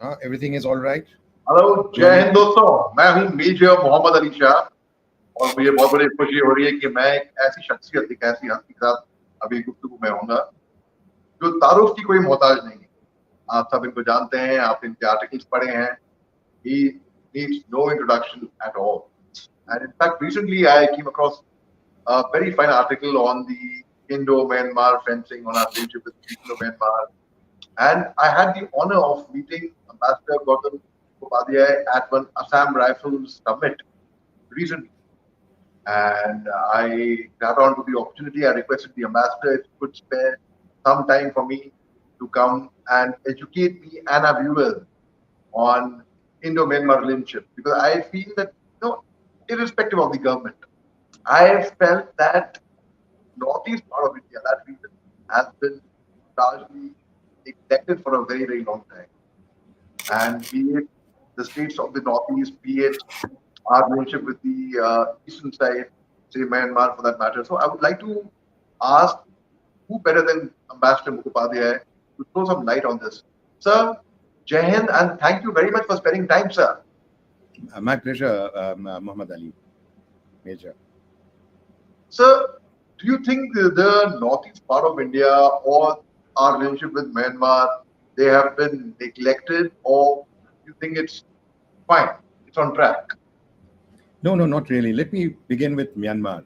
Everything is all right. Hello, You जय and Hind दोस्तों। मैं हूं मेजर मोहम्मद अली शाह और मुझे बहुत बड़ी खुशी हो रही है कि मैं एक ऐसी शख्सियत, एक ऐसी हस्ती के साथ अभी गुफ्तगू में होऊंगा जो तारुफ की कोई मोहताज नहीं है। आप सब इनको जानते हैं, आप इनके आर्टिकल्स पढ़े हैं। He needs no introduction at all. And in fact, recently I came across a very fine article on the Indo-Myanmar fencing, on our relationship with Indo-Myanmar. And I had the honor of meeting Ambassador Gautam at one Assam Rifles summit recently. And I got on to the opportunity. I requested the ambassador if he could spare some time for me to come and educate me and our viewers on Indo-Myanmar relationship, because I feel that, irrespective of the government, I felt that northeast part of India, that region, has been largely neglected for a very, very long time. And be it the states of the northeast, be it our relationship with the eastern side, say Myanmar for that matter. So I would like to ask, who better than Ambassador Mukhopadhaya to throw some light on this. Sir, Jai Hind, and thank you very much for spending time, sir. My pleasure, Muhammad Ali, Major. Sir, do you think the northeast part of India or our relationship with Myanmar, they have been neglected, or you think it's fine, it's on track? No, not really. Let me begin with Myanmar.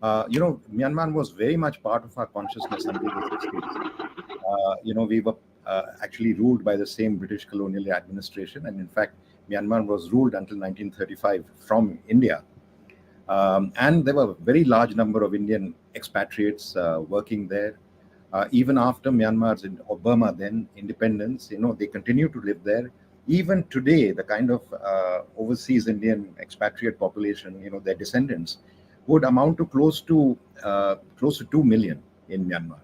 Myanmar was very much part of our consciousness until the 60s. We were actually ruled by the same British colonial administration. And in fact, Myanmar was ruled until 1935 from India. And there were a very large number of Indian expatriates working there. Even after Myanmar's or Burma then independence, they continue to live there. Even today, the kind of overseas Indian expatriate population, their descendants, would amount to close to 2 million in Myanmar.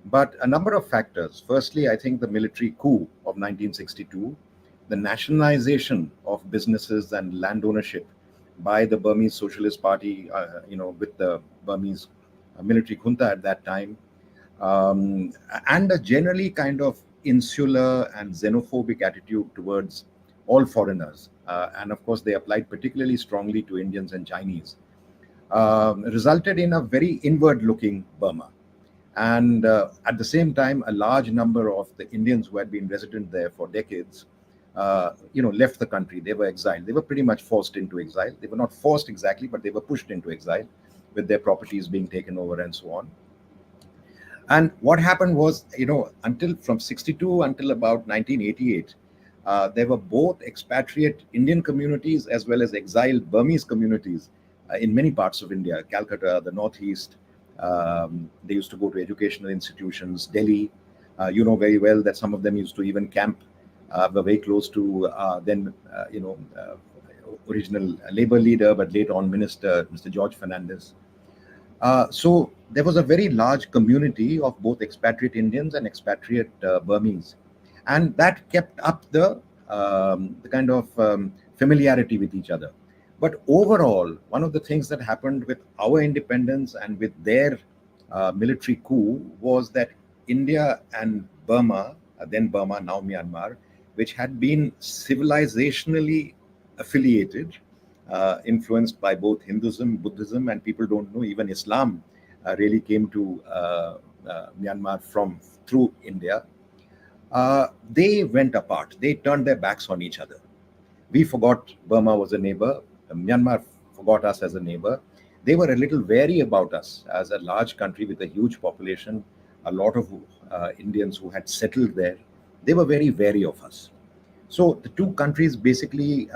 But a number of factors. Firstly, I think the military coup of 1962, the nationalization of businesses and land ownership by the Burmese Socialist Party, with the Burmese military junta at that time, and a generally kind of insular and xenophobic attitude towards all foreigners. And of course, they applied particularly strongly to Indians and Chinese, resulted in a very inward-looking Burma. And at the same time, a large number of the Indians who had been resident there for decades, left the country. They were exiled. They were pretty much forced into exile. They were not forced exactly, but they were pushed into exile, with their properties being taken over and so on. And what happened was, until from 62 until about 1988, there were both expatriate Indian communities as well as exiled Burmese communities in many parts of India, Calcutta, the Northeast. They used to go to educational institutions, Delhi. You know very well that some of them used to even camp very close to original labor leader, but later on minister, Mr. George Fernandez. So there was a very large community of both expatriate Indians and expatriate Burmese. And that kept up the kind of familiarity with each other. But overall, one of the things that happened with our independence and with their military coup was that India and Burma, then Burma, now Myanmar, which had been civilizationally affiliated, influenced by both Hinduism, Buddhism, and people don't know, even Islam really came to Myanmar through India. They went apart. They turned their backs on each other. We forgot Burma was a neighbor. Myanmar forgot us as a neighbor. They were a little wary about us as a large country with a huge population, a lot of Indians who had settled there. They were very wary of us. So the two countries basically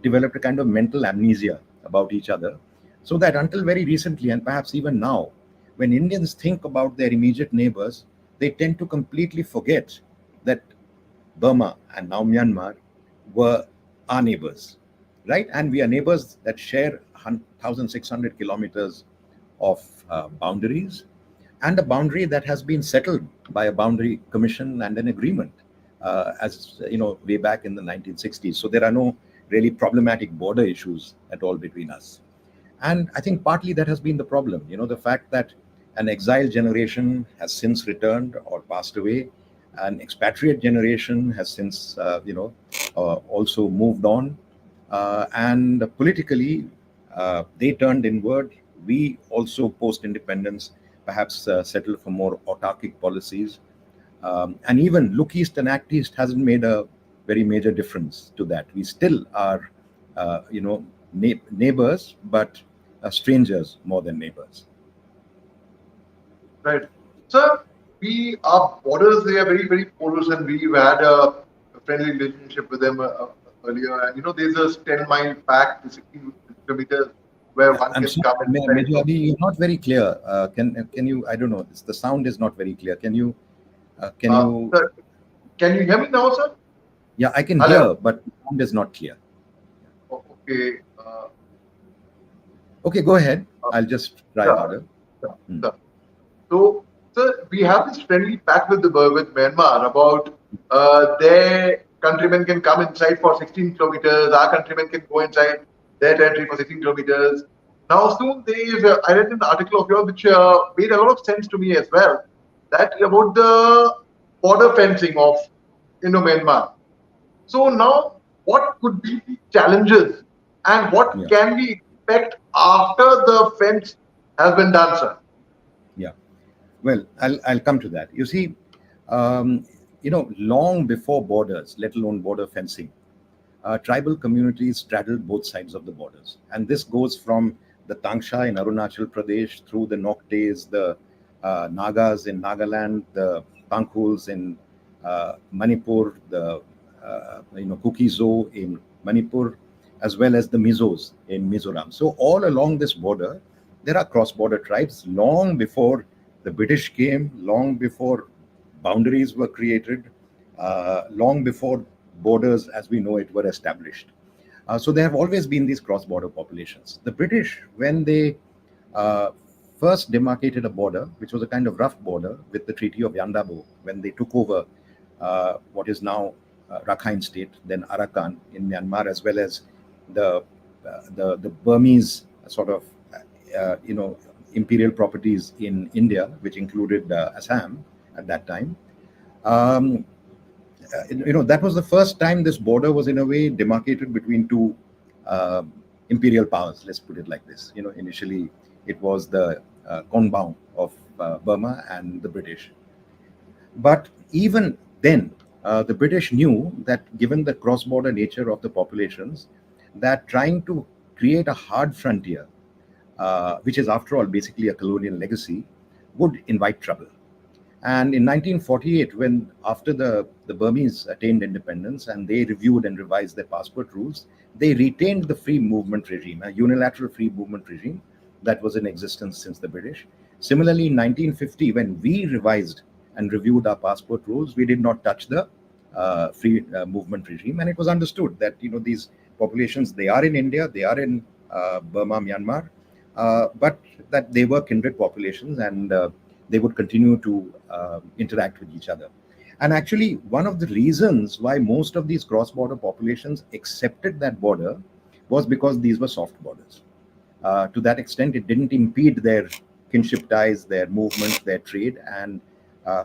developed a kind of mental amnesia about each other, so that until very recently, and perhaps even now, when Indians think about their immediate neighbors, they tend to completely forget that Burma and now Myanmar were our neighbors, right? And we are neighbors that share 1,600 kilometers of boundaries, and a boundary that has been settled by a boundary commission and an agreement, as way back in the 1960s. So there are no really problematic border issues at all between us. And I think partly that has been the problem, the fact that an exiled generation has since returned or passed away, An expatriate generation has since, also moved on. And politically, they turned inward. We also, post-independence, perhaps settled for more autarkic policies. And even look east and act east hasn't made a very major difference to that. We still are, neighbors, but strangers more than neighbors. Right. So our borders, they are very, very porous, and we've had a friendly relationship with them earlier. And there's a 10-mile pact, the 16 kilometers, where one I'm can sorry, come inside. Major Ali, you're not very clear. Can you? I don't know. The sound is not very clear. Can you? Sir, can you hear me now, sir? Yeah, I can Hello. hear, but the sound is not clear. Okay. Okay, go ahead. I'll just try Sure, harder. sure, Hmm. sure. So, sir, we have this friendly pact with Myanmar about their countrymen can come inside for 16 kilometers. Our countrymen can go inside their territory for 16 kilometers. Now, soon I read an article of yours which made a lot of sense to me as well. That about the border fencing of Myanmar. So now, what could be the challenges, and what Yeah, can we expect after the fence has been done, sir? yeah. Well, I'll come to that. You see, um, long before borders, let alone border fencing, tribal communities straddled both sides of the borders. And this goes from the Tangsha in Arunachal Pradesh through the Noktes, the Nagas in Nagaland, the Panghuls in Manipur, the Kuki-Zo in Manipur, as well as the Mizos in Mizoram. So all along this border, there are cross-border tribes long before the British came, long before boundaries were created, long before borders as we know it were established. So there have always been these cross-border populations. The British, when they uh, first demarcated a border, which was a kind of rough border with the Treaty of Yandabo, when they took over what is now Rakhine State, then Arakan in Myanmar, as well as the the Burmese sort of imperial properties in India, which included Assam at that time. Um, that was the first time this border was in a way demarcated between two uh, imperial powers. Let's put it like this. Initially it was the Konbaung of Burma and the British. But even then, the British knew that given the cross-border nature of the populations, that trying to create a hard frontier, which is after all basically a colonial legacy, would invite trouble. And in 1948, when after the Burmese attained independence and they reviewed and revised their passport rules, they retained the free movement regime, a unilateral free movement regime that was in existence since the British. Similarly, in 1950, when we revised and reviewed our passport rules, we did not touch the free movement regime, and it was understood that these populations, they are in India, they are in Burma, Myanmar, but that they were kindred populations, and they would continue to interact with each other. And actually, one of the reasons why most of these cross-border populations accepted that border was because these were soft borders. To that extent, it didn't impede their kinship ties, their movements, their trade, and uh,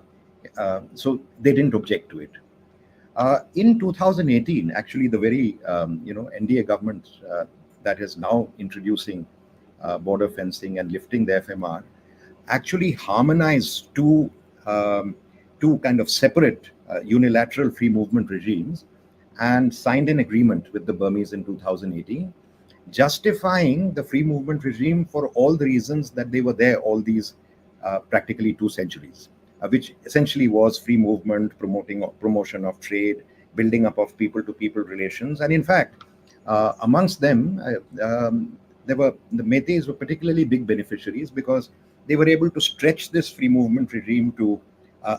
so they didn't object to it. In 2018, actually, the very NDA government that is now introducing border fencing and lifting the FMR actually harmonized two kind of separate unilateral free movement regimes and signed an agreement with the Burmese in 2018, justifying the free movement regime for all the reasons that they were there all these practically 2 centuries, which essentially was free movement, promotion of trade, building up of people-to-people relations, and in fact, amongst them, there were the Meiteis were particularly big beneficiaries because they were able to stretch this free movement regime to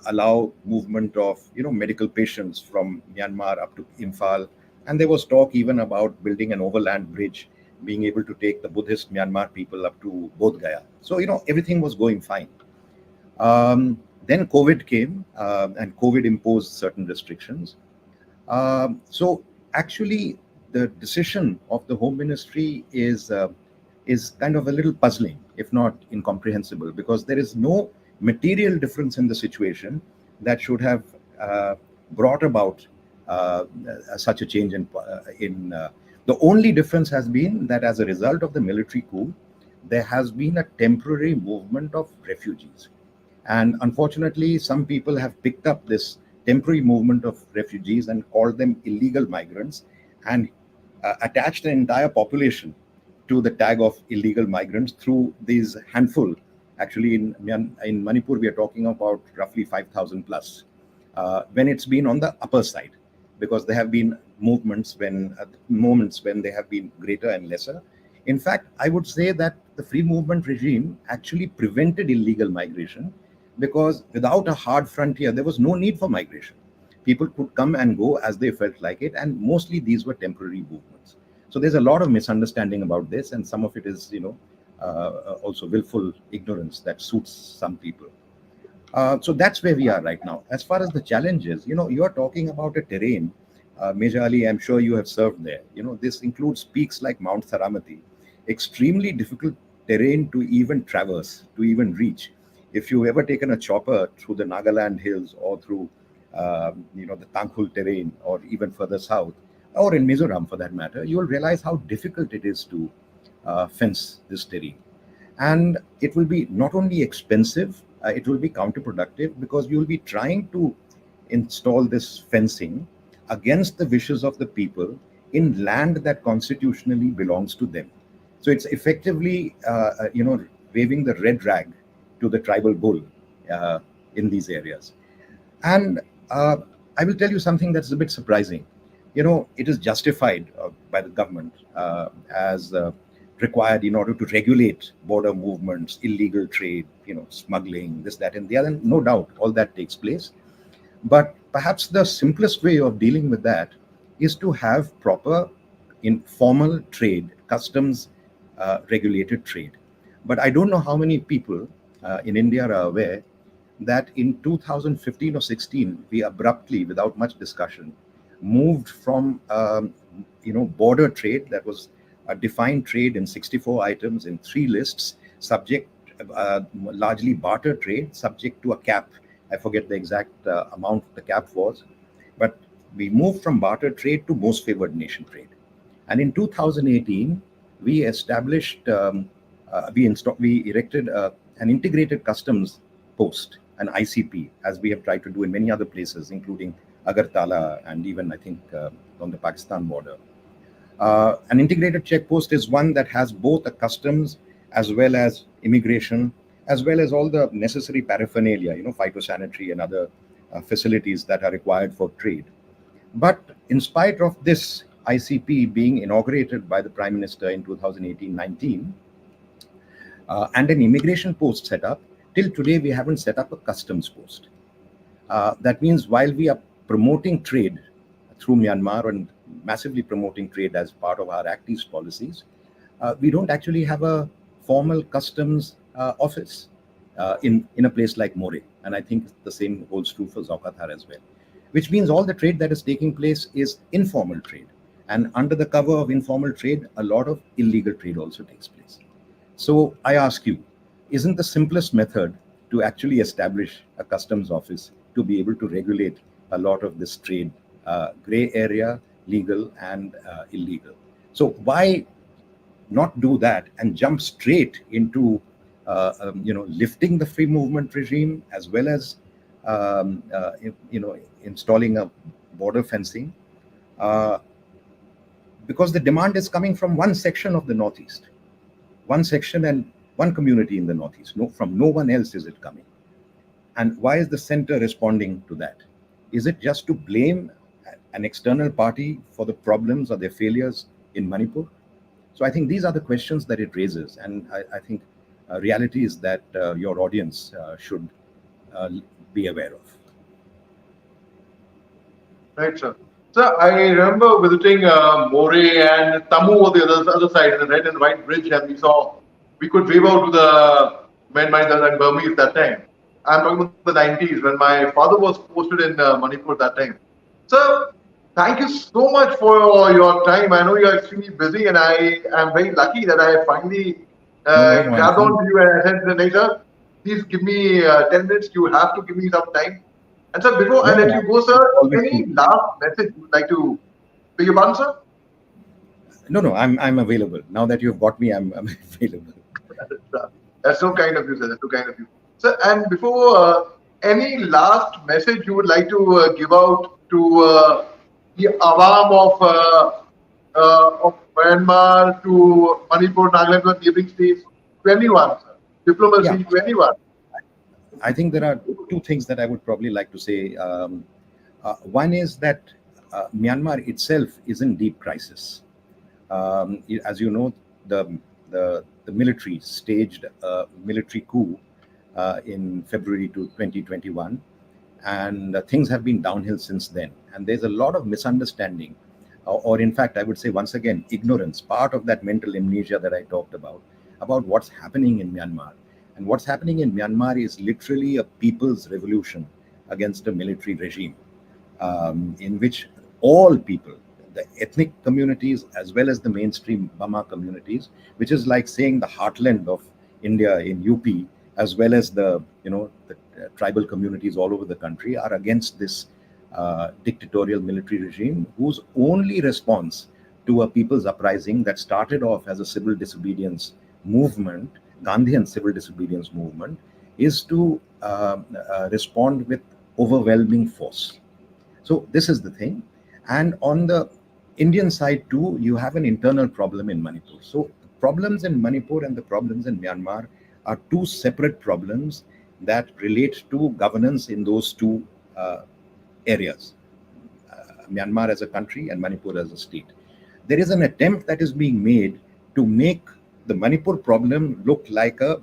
allow movement of medical patients from Myanmar up to Imphal, and there was talk even about building an overland bridge, being able to take the Buddhist Myanmar people up to Bodh Gaya. So everything was going fine. Then COVID came, and COVID imposed certain restrictions. So actually, the decision of the Home Ministry is kind of a little puzzling, if not incomprehensible, because there is no material difference in the situation that should have brought about such a change in the only difference has been that as a result of the military coup, there has been a temporary movement of refugees. And unfortunately, some people have picked up this temporary movement of refugees and called them illegal migrants and attached an entire population to the tag of illegal migrants through these handful. Actually, in Manipur, we are talking about roughly 5,000 plus, when it's been on the upper side, because there have been moments when they have been greater and lesser. In fact, I would say that the free movement regime actually prevented illegal migration, because without a hard frontier, there was no need for migration. People could come and go as they felt like it, and mostly these were temporary movements. So there's a lot of misunderstanding about this, and some of it is, also willful ignorance that suits some people. So that's where we are right now. As far as the challenges, you are talking about a terrain. Major Ali, I'm sure you have served there. This includes peaks like Mount Saramati, extremely difficult terrain to even traverse, to even reach. If you've ever taken a chopper through the Nagaland hills or through, the Tangkhul terrain, or even further south, or in Mizoram for that matter, you will realize how difficult it is to fence this terrain. And it will be not only expensive, it will be counterproductive, because you will be trying to install this fencing against the wishes of the people in land that constitutionally belongs to them. So it's effectively, waving the red rag to the tribal bull uh, in these areas. And I will tell you something that's a bit surprising. It is justified by the government as required in order to regulate border movements, illegal trade, smuggling, this, that, and the other. No doubt, all that takes place. But perhaps the simplest way of dealing with that is to have proper informal trade, customs regulated trade. But I don't know how many people in India are aware that in 2015 or 16, we abruptly, without much discussion, moved from border trade, that was a defined trade in 64 items in 3 lists, subject largely barter trade, subject to a cap. I forget the exact amount the cap was, but we moved from barter trade to most favored nation trade. And in 2018, we established, we erected an integrated customs post, an ICP, as we have tried to do in many other places, including Agartala and even, I think, on the Pakistan border. An integrated check post is one that has both a customs as well as immigration, as well as all the necessary paraphernalia, phytosanitary and other facilities that are required for trade. But in spite of this ICP being inaugurated by the Prime Minister in 2018-19, and an immigration post set up, till today we haven't set up a customs post. That means while we are promoting trade through Myanmar and massively promoting trade as part of our Act East policies, we don't actually have a formal customs office in a place like More. And I think the same holds true for Zaukathar as well, which means all the trade that is taking place is informal trade. And under the cover of informal trade, a lot of illegal trade also takes place. So I ask you, isn't the simplest method to actually establish a customs office to be able to regulate a lot of this trade, gray area, legal and illegal? So why not do that and jump straight into lifting the free movement regime, as well as installing a border fencing, because the demand is coming from one section of the Northeast, one section and one community in the Northeast. From no one else is it coming. And why is the center responding to that? Is it just to blame an external party for the problems or their failures in Manipur? So I think these are the questions that it raises. And I think reality is that your audience should be aware of. Right, sir. So I remember visiting More and Tamu on the other side, the red and white bridge, and we could wave out to the Myanmar and Burmese that time. I'm talking about the 90s when my father was posted in Manipur that time. So thank you so much for your time. I know you're extremely busy, and I am very lucky that I finally grabbed on to you and I said, Nature, please give me 10 minutes. You have to give me some time. And sir, before I No, let no, you go, it's sir, always any been. last message you would like to beg your pardon, sir? No, no, I'm available. Now that you've got me, I'm available. That's so kind of you, sir. That's so kind of you. Sir, and before any last message you would like to give out to the awam of Myanmar, to Manipur, Nagaland, to neighboring states, to anyone, sir. Yeah, Diplomacy, to anyone. I think there are two things that I would probably like to say. One is that Myanmar itself is in deep crisis. As you know, the military staged a military coup in February to 2021, and things have been downhill since then. And there's a lot of misunderstanding, or in fact, I would say once again, ignorance, part of that mental amnesia that I talked about what's happening in Myanmar. And what's happening in Myanmar is literally a people's revolution against a military regime, in which all people, the ethnic communities as well as the mainstream Bama communities, which is like saying the heartland of India in UP, as well as the tribal communities all over the country, are against this dictatorial military regime, whose only response to a people's uprising that started off as a civil disobedience movement, Gandhian civil disobedience movement, is to respond with overwhelming force. So this is the thing. And on the Indian side too, you have an internal problem in Manipur. So the problems in Manipur and the problems in Myanmar are two separate problems that relate to governance in those two areas, Myanmar as a country and Manipur as a state. There is an attempt that is being made to make the Manipur problem look like a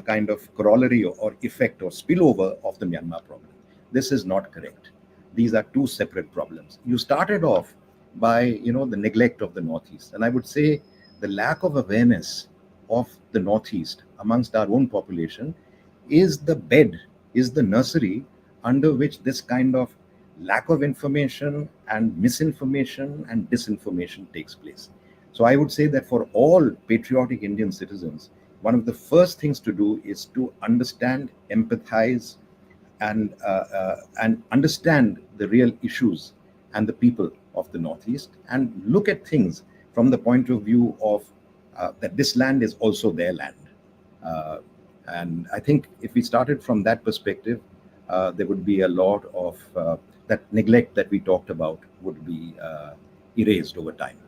kind of corollary or effect or spillover of the Myanmar problem. This is not correct. These are two separate problems. You started off by the neglect of the Northeast, and I would say the lack of awareness of the Northeast amongst our own population is the bed, is the nursery under which this kind of lack of information and misinformation and disinformation takes place. So I would say that for all patriotic Indian citizens, one of the first things to do is to understand, empathize, and understand the real issues and the people of the Northeast, and look at things from the point of view of that this land is also their land. Uh, and I think if we started from that perspective, there would be a lot of that neglect that we talked about would be erased over time.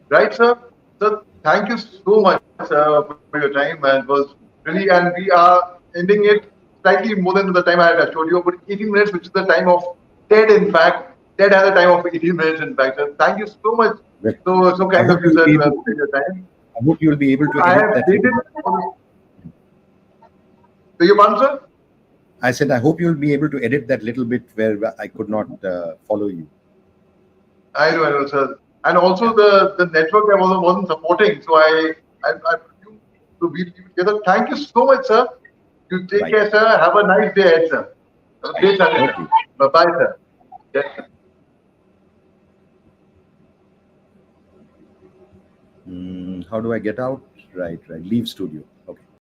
Right, sir? Sir, thank you so much for your time, and it was really, and we are ending it slightly more than the time I had assured you, about 18 minutes, which is the time of TED, in fact. TED has a time of 18 minutes, in fact, sir. Thank you so much. Well, So I kind of hope you, you'll sir, be to able have to. spent your time. I hope you'll be able to I edit have that waited little. for this. So, your answer? I said I hope you'll be able to edit that little bit where I could not follow you. I know, sir. And also Yeah. the network I wasn't supporting, so I presume to be together. Thank you so much, sir. You take Right. care, sir. Have a nice day ahead, sir. Have a Right. great Sunday, sir. Okay. Bye bye, sir. Yes, sir. How do I get out? Right. Leave studio.